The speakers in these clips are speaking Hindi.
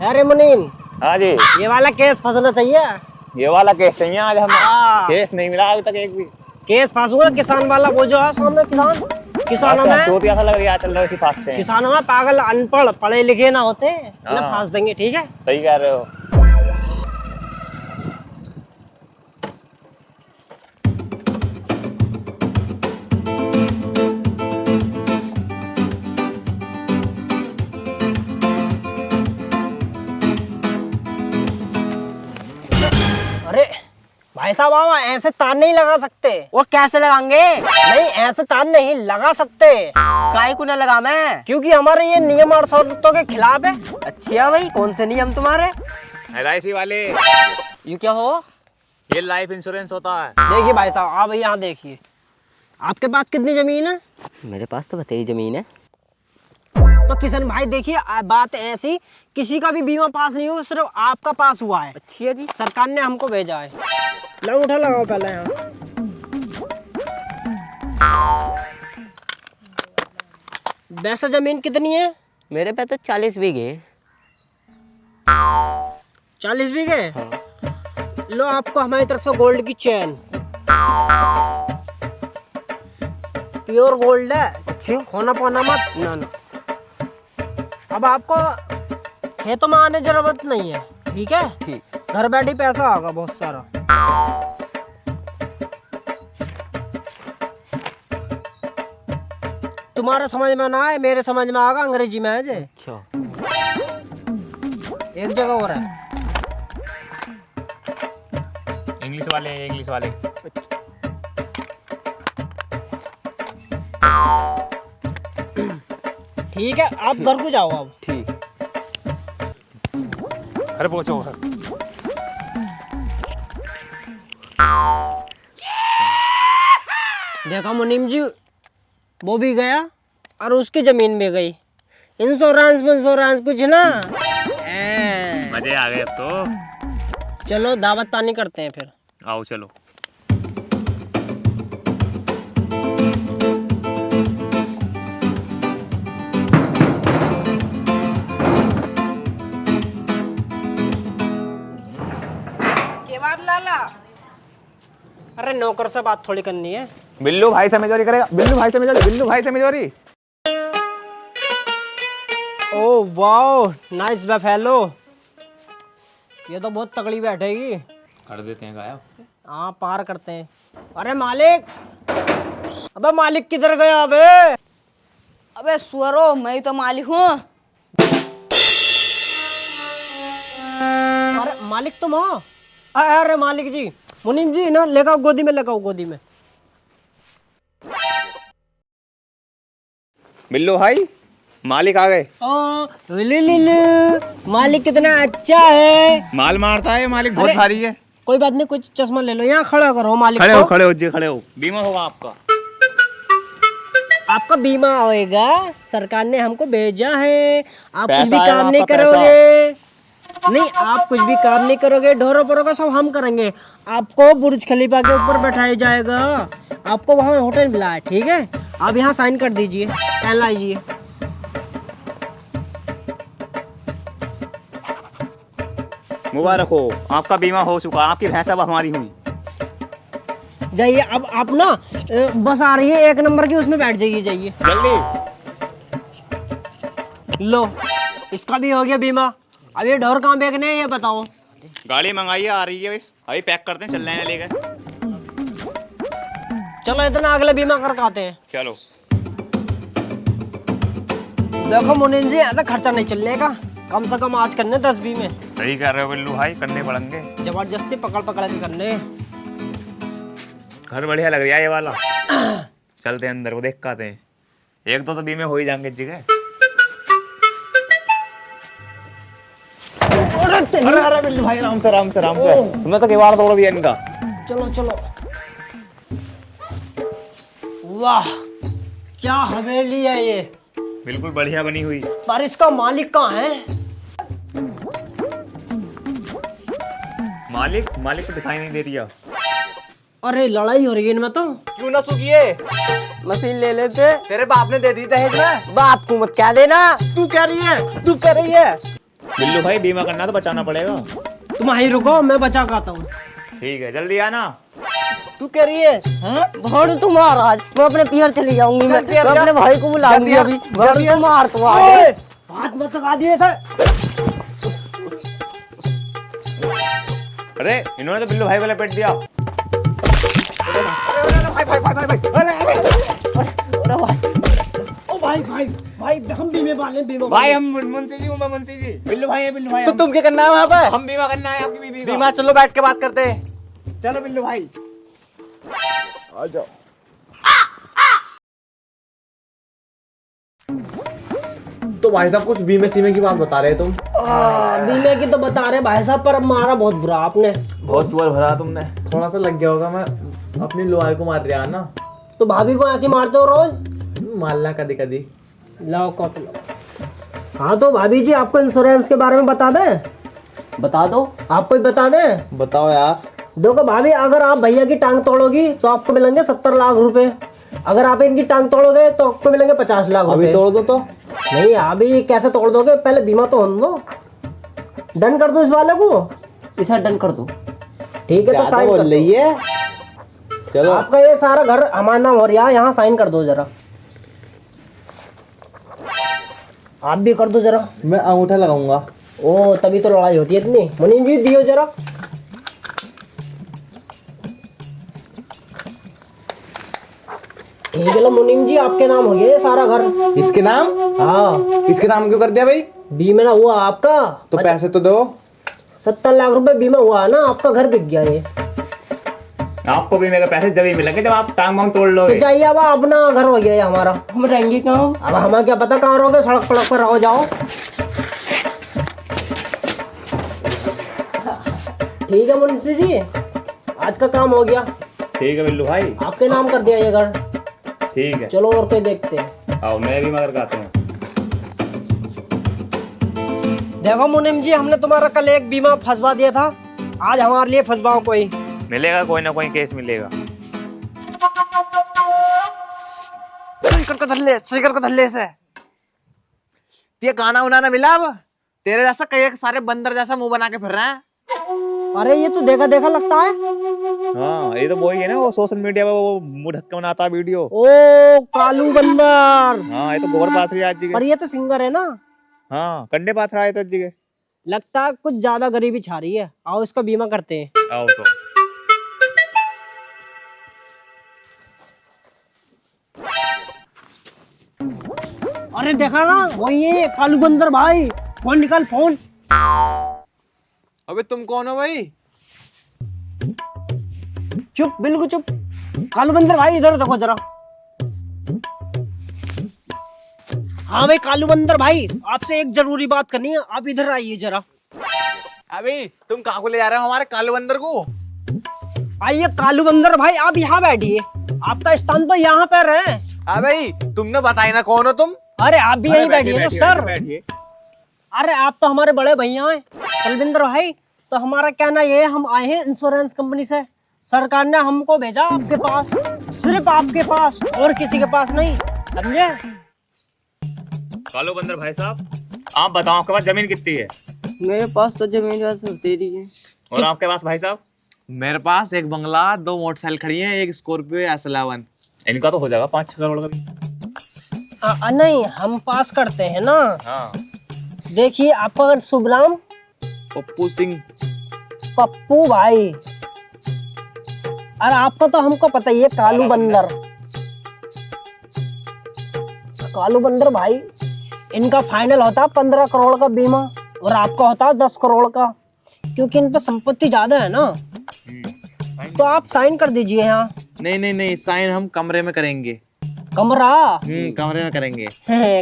अरे मुनीम, हाँ जी, ये वाला केस फंसना चाहिए। ये वाला केस चाहिए आज हमें। हाँ। केस नहीं मिला अभी तक एक भी। केस पास हुआ किसान वाला, वो जो है सामने किसानों में चोटिया सा लग रहा है, चल रहा है, फांसते हैं। किसानों में पागल अनपढ़ पढ़े लिखे ना होते उन्हें हाँ। फांस देंगे, ठीक है। सही कह रहे हो। अरे भाई साहब, आप ऐसे तार नहीं लगा सकते। वो कैसे लगाएंगे? नहीं, ऐसे तार नहीं लगा सकते। काय को ना लगा मैं? क्योंकि हमारे ये नियम और शर्तों के खिलाफ है। अच्छा भाई, कौन से नियम तुम्हारे? LIC वाले, यू क्या हो? ये लाइफ इंश्योरेंस होता है। देखिए भाई साहब, आप यहाँ देखिए, आपके पास कितनी जमीन है? मेरे पास तो बताइए जमीन है। तो किशन भाई देखिए, बात ऐसी, किसी का भी बीमा पास नहीं हुआ, सिर्फ आपका पास हुआ है। अच्छा जी। सरकार ने हमको भेजा है। लो उठा लगाओ पहले यहाँ। वैसे जमीन कितनी है? मेरे पे तो 40 बीघे। 40 बीघे? लो आपको हमारी तरफ से गोल्ड की चेन, प्योर गोल्ड है। अच्छा। खोना पाना मत ना। अब आपको खेतों में आने की जरूरत नहीं है, ठीक है। ठीक। घर बैठे पैसा आएगा बहुत सारा। तुम्हारे समझ में ना आए, मेरे समझ में आएगा, अंग्रेजी में है जे। अच्छा। एक जगह हो रहा है। इंग्लिश वाले, इंग्लिश वाले। ठीक है, आप घर को जाओ अब। ठीक। अरे पहुंचो। देखा मुनीम जी, वो भी गया और उसकी जमीन भी गई। इंश्योरेंस कुछ ना। मजे आ गए अब तो। चलो दावत पानी करते हैं फिर। आओ चलो। लाला, अरे नौकर से बात थोड़ी करनी है। बिल्लू भाई से मेजोरी करेगा। बिल्लू भाई से मेजोरी, बिल्लू भाई से मेजोरी। Oh wow, nice buffalo. ये तो बहुत तगड़ी बैठेगी। कर देते हैं गायब। हाँ, पार करते हैं। अरे मालिक, अबे मालिक किधर गया अबे? अबे सुअरो, मैं ही तो मालिक हूँ। अरे मालिक तुम हो? अरे मालिक जी, मुनीम जी ना, लेगाओ गोदी में, लगाओ गोदी में। बिल्लू भाई, मालिक आ गए। ओ लिलु, मालिक कितना अच्छा है। माल मारता है मालिक, बहुत अरे, भारी है। कोई बात नहीं, कुछ चश्मा ले लो, यहाँ खड़ा करो मालिक खड़े को। हो, खड़े हो जी, खड़े हो। बीमा होगा आपका। आपका बीमा होएगा, सरकार ने हमको भेजा है। आप कुछ भी पैसा आएगा, काम नहीं आपका करोगे। नहीं, आप कुछ भी काम नहीं करोगे, ढोरो पोरो का सब हम करेंगे। आपको बुर्ज खलीफा के ऊपर बैठाया जाएगा। आपको वहाँ होटल मिला है, ठीक है। आप यहाँ साइन कर दीजिए, पेन लाइए। मुबारक हो, आपका बीमा हो चुका। आपकी भैंस अब हमारी हुई। जाइए अब आप ना, बस आ रही है 1 नंबर की, उसमें बैठ जाइए, जाइए। जल्दी। लो, इसका भी हो गया बीमा। अब ये ढोर कहाँ बेचने हैं ये बताओ। गाड़ी मंगाइए, आ रही है बस। अभी पैक करते हैं, चल रहे हैं लेकर। चलो इतना अगले बीमा करके आते हैं। चलो। देखो मुनीम जी, ऐसा खर्चा नहीं चलेगा। कम से कम आज करने 10-20 में। सही कर रहे हो बिल्लू भाई, करने पड़ेंगे। जबरदस्ती पकड़ पकड़ के करने। घर बढ़िया लग रहा है ये वाला। चलते हैं अंदर को, देख के आते हैं। एक दो तो बीमे हो ही जाएंगे जगह। अरे अरे बिल्लू भाई, आराम से, आराम से, आराम से। तुमने तो किवाड़ तोड़ दिया इनका। चलो चलो। वाह, क्या हवेली है ये। बिल्कुल बढ़िया बनी हुई। पर इसका मालिक कहाँ है? मालिक तो दिखाई नहीं दे रही। अरे लड़ाई हो रही है इनमें तो। क्यों ना सुखिए, मशीन ले लेते। तेरे बाप ने दे दी दहेज में। बाप को मत क्या देना। तू कह रही है, तू कह रही है। बिल्लू भाई बीमा करना तो बचाना पड़ेगा। तुम वहीं रुको, मैं बचा के आता हूँ। ठीक है, जल्दी आना। तू कह रही है? हाँ? भाड़ू तुम महाराज, मैं अपने पियर चली जाऊंगी। मैं पियर मैं जा। अपने भाई को बुलाऊंगी जा अभी। पियर, भाड़ू तुम मार तो ओए, आज। हाथ मत लगा दिए सर। अरे इन्होंने तो बिल्लू भाई को लपेट दिया। ओ भाई भाई भाई, हम बीमे वाले, बीमे भाई वाले। हम मुंशी जी हूँ, मैं मुंशी जी। बिल्लू भाई है, बिल्लू भाई। तो तुम क्या करना है वहाँ पे? हम बीमा करना है आपकी बीवी का। बीमा चलो बैठ के बात करते हैं। चलो बिल्लू भाई। आ जाओ। तो भाई साहब कुछ बीमे सीमे की बात बता रहे तुम। बीमे की तो बता रहे भाई साहब, पर अब मारा बहुत बुरा आपने। बहुत सुअर भरा तुमने। थोड़ा सा लग गया होगा, मैं अपनी लोहाई को मार रहा ना। तो भाभी को ऐसे मारते हो रोज? मारना कदी कदी। लाओ कॉपी लो। हाँ तो भाभी जी, आपको इंश्योरेंस के बारे में बता दें? बता दो। आपको ही बता दें? बताओ यार। देखो भाभी, अगर आप भैया की टांग तोड़ोगी तो आपको मिलेंगे 70 लाख रुपए। अगर आप इनकी टांग तोड़ोगे तो आपको मिलेंगे 50 लाख अभी रुपए। तोड़ दो तो। नहीं, अभी कैसे तोड़ दोगे? पहले बीमा तो होने दो। डन कर दो इस वाले को। इसे डन कर दो। ठीक है, तो ज्यादा साइन बोल कर दो। रही है। चलो आपका ये सारा घर हमारा नाम हो रहा है, यहाँ साइन कर दो जरा। आप भी कर दो जरा। मैं अंगूठा लगाऊंगा। ओ, तभी तो लड़ाई होती है इतनी। मुनीम जी दियो जरा। ठीक है, लो मुनीम जी, आपके नाम हो गया ये सारा घर। इसके नाम? हाँ, इसके नाम क्यों कर दिया भाई? बीमा ना हुआ आपका। तो पैसे तो दो। 70 लाख रुपए बीमा हुआ है ना, आपका घर बिक गया ये। आपको बीमे के पैसे जब ही मिलेंगे जब आप टांग वांग तोड़ तो लोगे। जाइए, अब अपना घर हो गया ये हमारा। हम रहेंगे कहाँ? अब हमें क्या पता कहाँ रहोगे, सड़क सड़क पर रहो जाओ। ठीक है मुंशी जी, आज का काम हो गया। ठीक है बिल्लू भाई, आपके नाम कर दिया ये घर। ठीक है। चलो और कोई देखते हैं। आओ मैं बीमा करके आता हूँ। देखो मुनीम जी, हमने तुम्हारा कल एक बीमा फंसवा दिया था, आज हमारे लिए फंसवाओ कोई। मिलेगा कोई ना कोई केस मिलेगा। स्पीकर को धल्ले से। ये गाना उनाना मिला अब? तेरे जैसा कई सारे बंदर जैसा मुंह बना के फिर रहे हैं। अरे ये तो देखा देखा लगता है। हाँ ये तो वही है ना, वो सोशल मीडिया पे वो मुंह ढक के बनाता है वीडियो। ओ कालू बंदर। हाँ ये तो गोबर पाथ रही है आज जी पर के। ये तो सिंगर है ना। हाँ कंडे पाथ रहा है तो आज जी के। लगता है कुछ ज्यादा गरीबी छा रही है। आओ इसका बीमा करते हैं। आओ तो। अरे देखा ना, वही है कालू बंदर भाई। फोन निकाल, फोन। अबे तुम कौन हो भाई? चुप, बिल्कुल चुप। कालू बंदर भाई, इधर देखो जरा। हाँ भाई कालू बंदर भाई, आपसे एक जरूरी बात करनी है, आप इधर आइए जरा। अभी तुम कहाँ को ले जा रहे हो हमारे काले बंदर को? आइए कालू बंदर भाई, आप यहाँ बैठिए। आपका स्थान तो यहाँ पर है। भाई तुमने बताई ना कौन हो तुम? अरे आप भी यहीं बैठिए ना सर। बैठिए। अरे आप तो हमारे बड़े भैया हैं कलविंदर भाई। तो हमारा कहना ये है, हम आए हैं इंश्योरेंस कंपनी से। सरकार ने हमको भेजा आपके पास, सिर्फ आपके पास, और किसी के पास नहीं, समझे? कालो बंदर भाई साहब, आप बताओ आपके पास जमीन कितनी है? मेरे पास तो जमीन वैसे तेरी है। और आपके पास भाई साहब? मेरे पास एक बंगला, 2 मोटरसाइकिल खड़ी हैं, एक स्कॉर्पियो S11। इनका तो हो जाएगा 5-6 करोड़ का भी। नहीं, हम पास करते हैं ना। हाँ देखिए आपका शुभ नाम? पप्पू सिंह। पप्पू भाई। अरे आपको तो हमको पता ही है, कालू बंदर। कालू बंदर भाई, इनका फाइनल होता है 15 करोड़ का बीमा, और आपका होता है 10 करोड़ का, क्योंकि इन पे संपत्ति ज्यादा है ना। तो आप साइन कर दीजिए यहाँ। नहीं, साइन हम कमरे में करेंगे। कमरा? कमरे में करेंगे।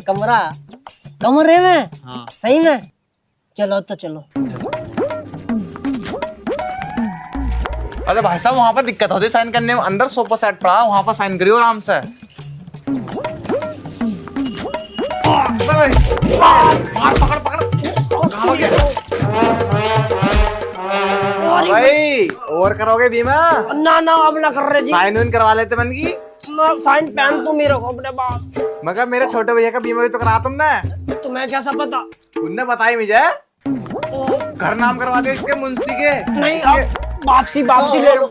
कमरा, कमरे में? हाँ। सही में? चलो तो चलो। अरे भाई साहब वहाँ पर दिक्कत होती है साइन करने में, अंदर सोफा सेट पड़ा, वहाँ पर साइन करियो आराम से। भाई और करोगे बीमा? ना ना, अब ना कर रहे जी। साइन वाइन करवा लेते मन की। ना, साइन पहन तुम ही रखो अपने बाप। मगर मेरे छोटे भैया का बीमा भी तो करा तुमने। तुम्हें कैसा पता? उनने बताई मुझे। घर नाम करवा दे इसके मुंशी के। नहीं आप वापसी ले लो।